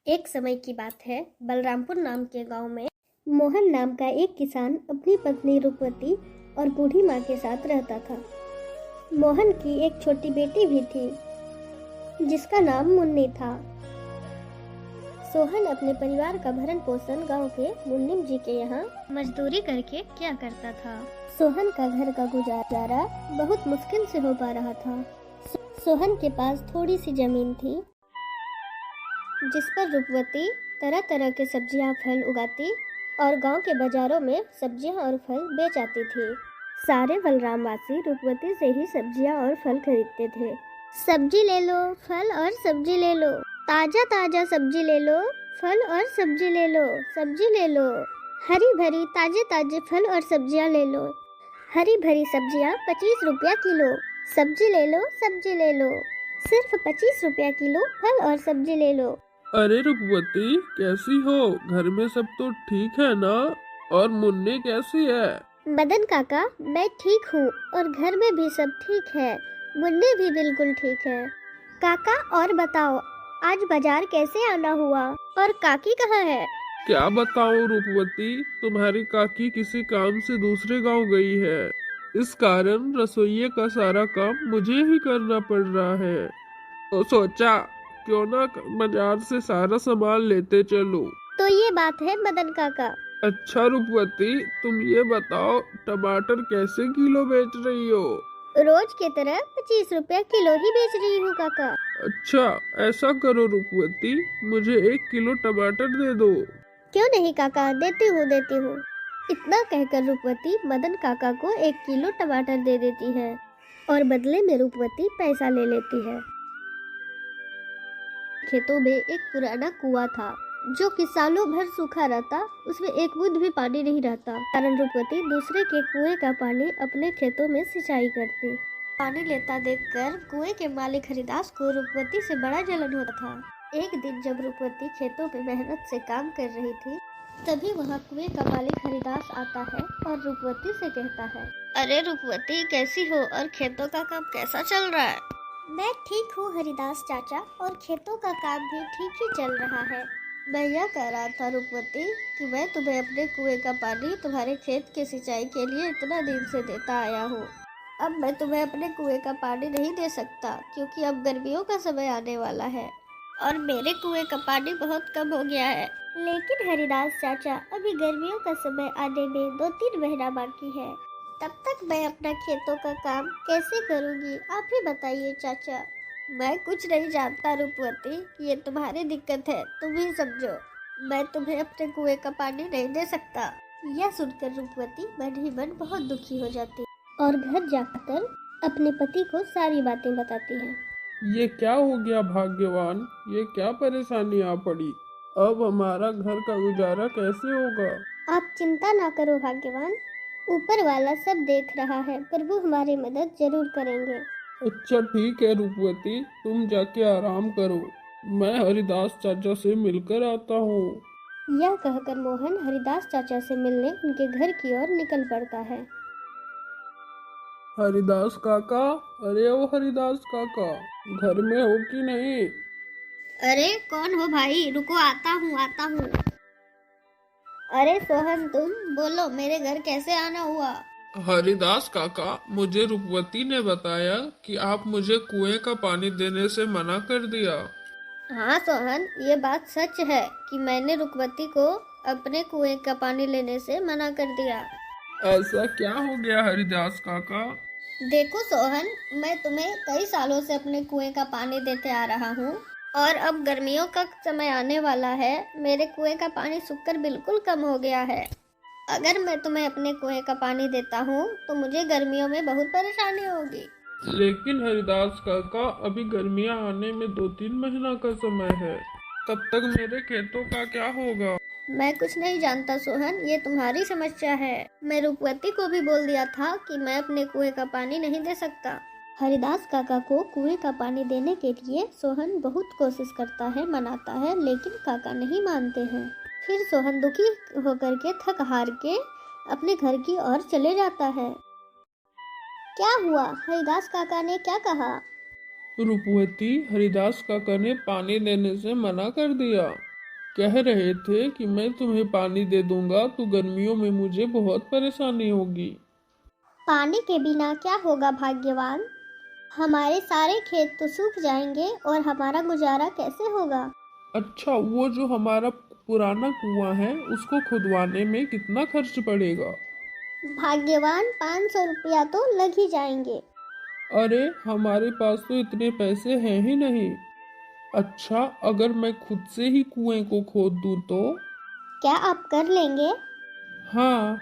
एक समय की बात है, बलरामपुर नाम के गांव में मोहन नाम का एक किसान अपनी पत्नी रूपवती और बूढ़ी माँ के साथ रहता था। मोहन की एक छोटी बेटी भी थी जिसका नाम मुन्नी था। सोहन अपने परिवार का भरण पोषण गांव के मुन्निम जी के यहाँ मजदूरी करके क्या करता था। सोहन का घर का गुजारा बहुत मुश्किल से हो पा रहा था। सोहन के पास थोड़ी सी जमीन थी जिस पर रूपवती तरह तरह के सब्जियां फल उगाती और गांव के बाजारों में सब्जियां और फल बेच आती थी। सारे बलराम वासी रूपवती से ही सब्जियां और फल खरीदते थे। सब्जी ले लो, फल और सब्जी ले लो, ताजा ताजा सब्जी ले लो, फल और सब्जी ले लो, सब्जी ले लो, हरी भरी ताजे ताजे फल और सब्जियां ले लो, हरी भरी सब्जियां 25 रुपया किलो, सब्जी ले लो, सब्जी ले लो, सिर्फ 25 रुपया किलो फल और सब्जी ले लो। अरे रुकवती, कैसी हो? घर में सब तो ठीक है ना? और मुन्नी कैसी है? मदन काका, मैं ठीक हूँ और घर में भी सब ठीक है। मुन्नी भी बिल्कुल ठीक है। काका और बताओ, आज बाजार कैसे आना हुआ और काकी कहाँ है? क्या बताऊं रुकवती, तुम्हारी काकी किसी काम से दूसरे गांव गई है। इस कारण रसोई का सारा काम मुझे ही करना पड़ रहा है। तो सोचा क्यों ना बाजार से सारा सामान लेते चलो। तो ये बात है मदन काका। अच्छा रुकवती, तुम ये बताओ टमाटर कैसे किलो बेच रही हो? रोज की तरह 25 रुपया किलो ही बेच रही हूँ काका। अच्छा, ऐसा करो रुकवती, मुझे 1 किलो टमाटर दे दो। क्यों नहीं काका, देती हूँ। इतना कहकर रूपवती मदन काका को 1 किलो टमाटर दे देती है और बदले में रूपवती पैसा ले लेती है। खेतों में एक पुराना कुआं था जो कि सालों भर सूखा रहता, उसमें एक बूंद भी पानी नहीं रहता। कारण रूपवती दूसरे के कुएं का पानी अपने खेतों में सिंचाई करती। पानी लेता देखकर कुएं के मालिक हरिदास को रूपवती से बड़ा जलन होता था। एक दिन जब रूपवती खेतों में मेहनत से काम कर रही थी, तभी वहाँ कुएं का मालिक हरिदास आता है और रूपवती से कहता है, अरे रूपवती, कैसी हो और खेतों का काम कैसा चल रहा है? मैं ठीक हूँ हरिदास चाचा, और खेतों का काम भी ठीक ही चल रहा है। मैं यह कह रहा था रूपवती कि मैं तुम्हें अपने कुएं का पानी तुम्हारे खेत की सिंचाई के लिए इतना दिन से देता आया हूँ। अब मैं तुम्हें अपने कुएं का पानी नहीं दे सकता क्योंकि अब गर्मियों का समय आने वाला है और मेरे कुएं का पानी बहुत कम हो गया है। लेकिन हरिदास चाचा, अभी गर्मियों का समय आने में 2-3 महीना बाकी है। तब तक मैं अपना खेतों का काम कैसे करूंगी, आप ही बताइए चाचा। मैं कुछ नहीं जानता रूपवती, ये तुम्हारी दिक्कत है, तुम ही समझो। मैं तुम्हें अपने कुएं का पानी नहीं दे सकता। यह सुनकर रूपवती मन ही मन बहुत दुखी हो जाती और घर जाकर अपने पति को सारी बातें बताती है। ये क्या हो गया भाग्यवान, ये क्या परेशानी आ पड़ी? अब हमारा घर का गुजारा कैसे होगा? आप चिंता ना करो भाग्यवान, ऊपर वाला सब देख रहा है, प्रभु हमारी मदद जरूर करेंगे। अच्छा ठीक है रुकवती, तुम जाके आराम करो, मैं हरिदास चाचा से मिलकर आता हूँ। यह कहकर मोहन हरिदास चाचा से मिलने उनके घर की ओर निकल पड़ता है। हरिदास काका, अरे ओ हरिदास काका, घर में हो कि नहीं? अरे कौन हो भाई, रुको आता हूँ। अरे सोहन, तुम बोलो, मेरे घर कैसे आना हुआ? हरिदास काका, मुझे रुकवती ने बताया कि आप मुझे कुएं का पानी देने से मना कर दिया। हाँ सोहन, ये बात सच है कि मैंने रुकवती को अपने कुएं का पानी लेने से मना कर दिया। ऐसा क्या हो गया हरिदास काका? देखो सोहन, मैं तुम्हें कई सालों से अपने कुएं का पानी देते आ रहा हूँ और अब गर्मियों का समय आने वाला है। मेरे कुएं का पानी सूखकर बिल्कुल कम हो गया है। अगर मैं तुम्हें अपने कुएं का पानी देता हूँ तो मुझे गर्मियों में बहुत परेशानी होगी। लेकिन हरिदास काका, अभी गर्मियां आने में 2-3 महीना का समय है, तब तक मेरे खेतों का क्या होगा? मैं कुछ नहीं जानता सोहन, ये तुम्हारी समस्या है। मैं रूपवती को भी बोल दिया था कि मैं अपने कुएं का पानी नहीं दे सकता। हरिदास काका को कुएं का पानी देने के लिए सोहन बहुत कोशिश करता है, मनाता है, लेकिन काका नहीं मानते हैं। फिर सोहन दुखी होकर के थक हार के अपने घर की ओर चले जाता है। क्या हुआ? हरिदास काका ने क्या कहा? रूपवती, हरिदास काका ने पानी देने से मना कर दिया। कह रहे थे कि मैं तुम्हें पानी दे दूंगा तो गर्मियों में मुझे बहुत परेशानी होगी। पानी के बिना क्या होगा भाग्यवान? हमारे सारे खेत तो सूख जाएंगे और हमारा गुजारा कैसे होगा? अच्छा, वो जो हमारा पुराना कुआं है उसको खुदवाने में कितना खर्च पड़ेगा? भाग्यवान 500 रुपया तो लग ही जाएंगे। अरे हमारे पास तो इतने पैसे हैं ही नहीं। अच्छा, अगर मैं खुद से ही कुएं को खोद दूं तो? क्या आप कर लेंगे? हाँ,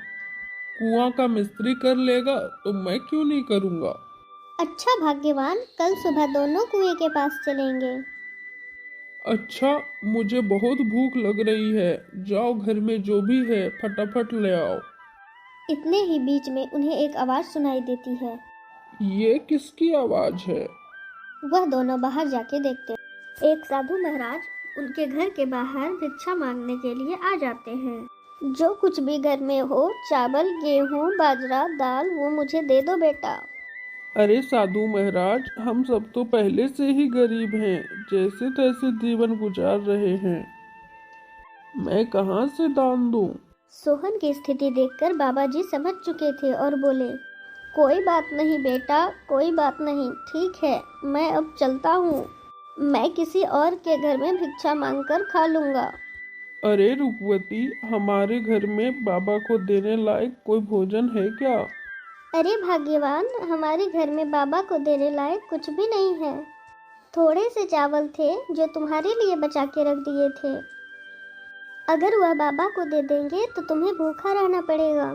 कुआं का मिस्त्री कर लेगा तो मैं क्यों नहीं करूंगा। अच्छा भाग्यवान, कल सुबह दोनों कुएं के पास चलेंगे। अच्छा, मुझे बहुत भूख लग रही है। जाओ, घर में जो भी है फटाफट ले आओ। इतने ही बीच में उन्हें एक आवाज सुनाई देती है। ये किसकी आवाज है? वह दोनों बाहर जाके देखते हैं। एक साधु महाराज उनके घर के बाहर भिक्षा मांगने के लिए आ जाते हैं। जो कुछ भी घर में हो, चावल, गेहूं, बाजरा, दाल, वो मुझे दे दो बेटा। अरे साधु महाराज, हम सब तो पहले से ही गरीब हैं, जैसे तैसे जीवन गुजार रहे हैं। मैं कहाँ से दान दूं? सोहन की स्थिति देखकर बाबा जी समझ चुके थे और बोले, कोई बात नहीं बेटा, कोई बात नहीं, ठीक है, मैं अब चलता हूँ। मैं किसी और के घर में भिक्षा मांगकर खा लूंगा। अरे रूपवती, हमारे घर में बाबा को देने लायक कोई भोजन है क्या? अरे भाग्यवान, हमारे घर में बाबा को देने लायक कुछ भी नहीं है। थोड़े से चावल थे जो तुम्हारे लिए बचा के रख दिए थे। अगर वह बाबा को दे देंगे तो तुम्हें भूखा रहना पड़ेगा।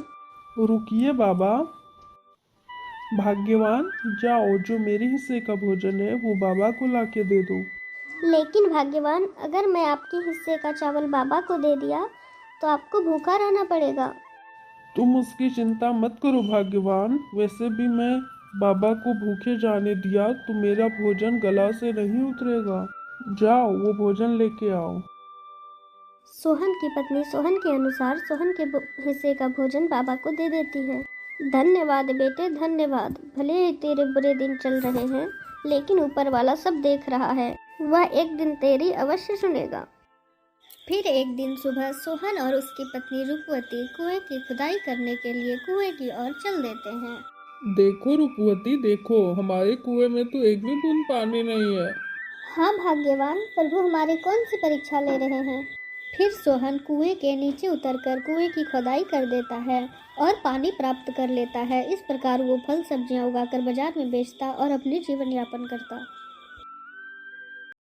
रुकिए बाबा। भाग्यवान, जाओ, जो मेरे हिस्से का भोजन है वो बाबा को लाके दे दो। लेकिन भाग्यवान, अगर मैं आपके हिस्से का चावल बाबा को दे दिया तो आपको भूखा रहना पड़ेगा। तुम उसकी चिंता मत करो भाग्यवान। वैसे भी मैं बाबा को भूखे जाने दिया तो मेरा भोजन गला से नहीं उतरेगा। जाओ, वो भोजन लेके आओ। सोहन की पत्नी सोहन के अनुसार सोहन के हिस्से का भोजन बाबा को दे देती है। धन्यवाद बेटे, धन्यवाद। भले ही तेरे बुरे दिन चल रहे हैं, लेकिन ऊपर वाला सब देख रहा है। वह एक दिन तेरी अवश्य सुनेगा। फिर एक दिन सुबह सोहन और उसकी पत्नी रूपवती कुएं की खुदाई करने के लिए कुएं की ओर चल देते हैं। देखो रूपवती, देखो, हमारे कुएं में तो एक भी बूंद पानी नहीं है। हाँ भाग्यवान, प्रभु हमारी कौन सी परीक्षा ले रहे हैं? फिर सोहन कुएं के नीचे उतरकर कुएं की खुदाई कर देता है और पानी प्राप्त कर लेता है। इस प्रकार वो फल सब्जियां उगाकर बाजार में बेचता और अपने जीवन यापन करता।